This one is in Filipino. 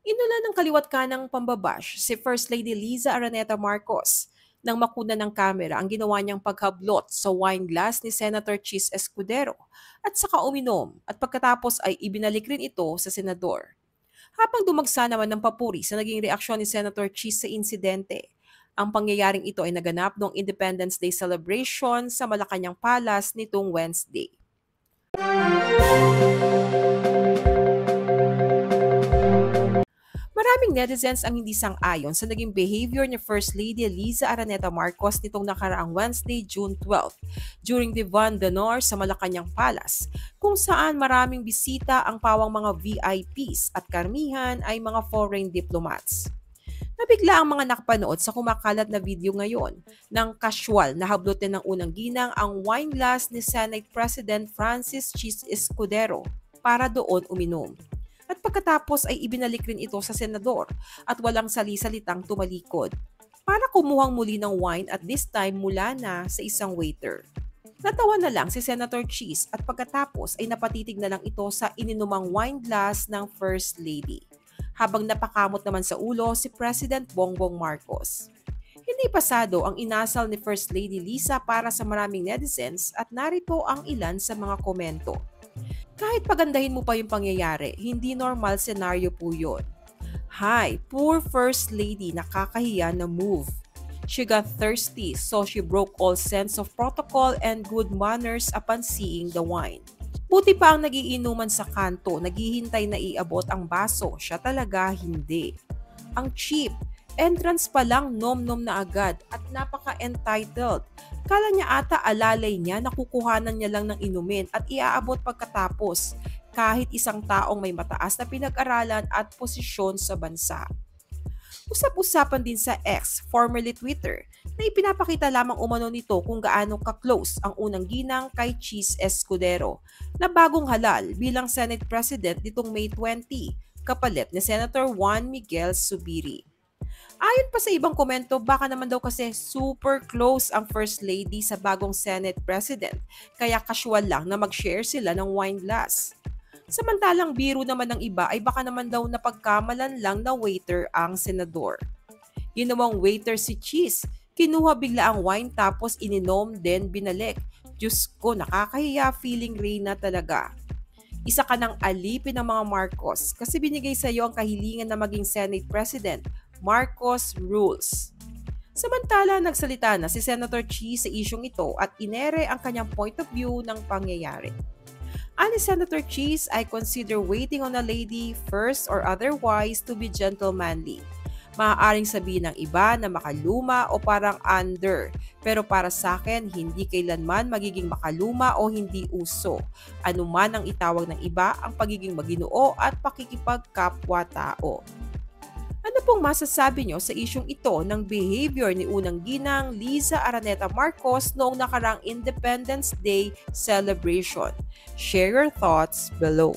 Inulan ng kaliwat kanang pambabash si First Lady Liza Araneta Marcos nang makuna ng kamera ang ginawa niyang paghablot sa wine glass ni Senator Chis Escudero at saka uminom at pagkatapos ay ibinalik rin ito sa senador. Habang dumagsa naman ng papuri sa naging reaksyon ni Senator Chis sa insidente, ang pangyayaring ito ay naganap noong Independence Day celebration sa Malacanang Palace nitong Wednesday. Maraming netizens ang hindi sang-ayon sa naging behavior ni First Lady Liza Araneta Marcos nitong nakaraang Wednesday, June 12, during the Van d'Honor sa Malacanang Palace, kung saan maraming bisita ang pawang mga VIPs at karamihan ay mga foreign diplomats. Nabigla ang mga nakapanood sa kumakalat na video ngayon nang casual na hablutin ng unang ginang ang wine glass ni Senate President Francis Chis Escudero para doon uminom. At pagkatapos ay ibinalik rin ito sa senador at walang sali-salitang tumalikod para kumuhang muli ng wine at this time mula na sa isang waiter. Natawa na lang si Senator Cheese at pagkatapos ay napatitig na lang ito sa ininumang wine glass ng First Lady. Habang napakamot naman sa ulo si President Bongbong Marcos. Hindi pasado ang inasal ni First Lady Lisa para sa maraming netizens at narito ang ilan sa mga komento. Kahit pagandahin mo pa yung pangyayari, hindi normal senaryo po yun. Hi, poor First Lady, nakakahiya na move. She got thirsty, so she broke all sense of protocol and good manners upon seeing the wine. Buti pa ang nagiinuman sa kanto, naghihintay na iabot ang baso, siya talaga hindi. Ang cheap, entrance pa lang nom-nom na agad at napaka-entitled. Kala niya ata alalay niya na kukuhanan niya lang ng inumin at iaabot pagkatapos kahit isang taong may mataas na pinag-aralan at posisyon sa bansa. Usap-usapan din sa X, formerly Twitter, na ipinapakita lamang umano nito kung gaano ka-close ang unang ginang kay Chis Escudero na bagong halal bilang Senate President nitong May 20, kapalit ni Senator Juan Miguel Zubiri. Ayon pa sa ibang komento, baka naman daw kasi super close ang First Lady sa bagong Senate President, kaya casual lang na mag-share sila ng wine glass. Samantalang biro naman ng iba ay baka naman daw napagkamalan lang na waiter ang senador. Ginawang waiter si Cheese, kinuha bigla ang wine tapos ininom then binalik. Diyos ko, nakakahiya, feeling Reyna talaga. Isa ka ng alipin ng mga Marcos kasi binigay sa iyo ang kahilingan na maging Senate President. Marcos rules. Samantala, nagsalita na si Senator Cheese sa isyong ito at inere ang kanyang point of view ng pangyayari. Ani Senator Cheese, I consider waiting on a lady first or otherwise to be gentlemanly. Maaaring sabihin ng iba na makaluma o parang under, pero para sa akin, hindi kailanman magiging makaluma o hindi uso. Ano man ang itawag ng iba, ang pagiging maginoo at pakikipagkapwa-tao. Ano pong masasabi nyo sa isyong ito ng behavior ni unang ginang Liza Araneta Marcos noong nakarang Independence Day celebration? Share your thoughts below.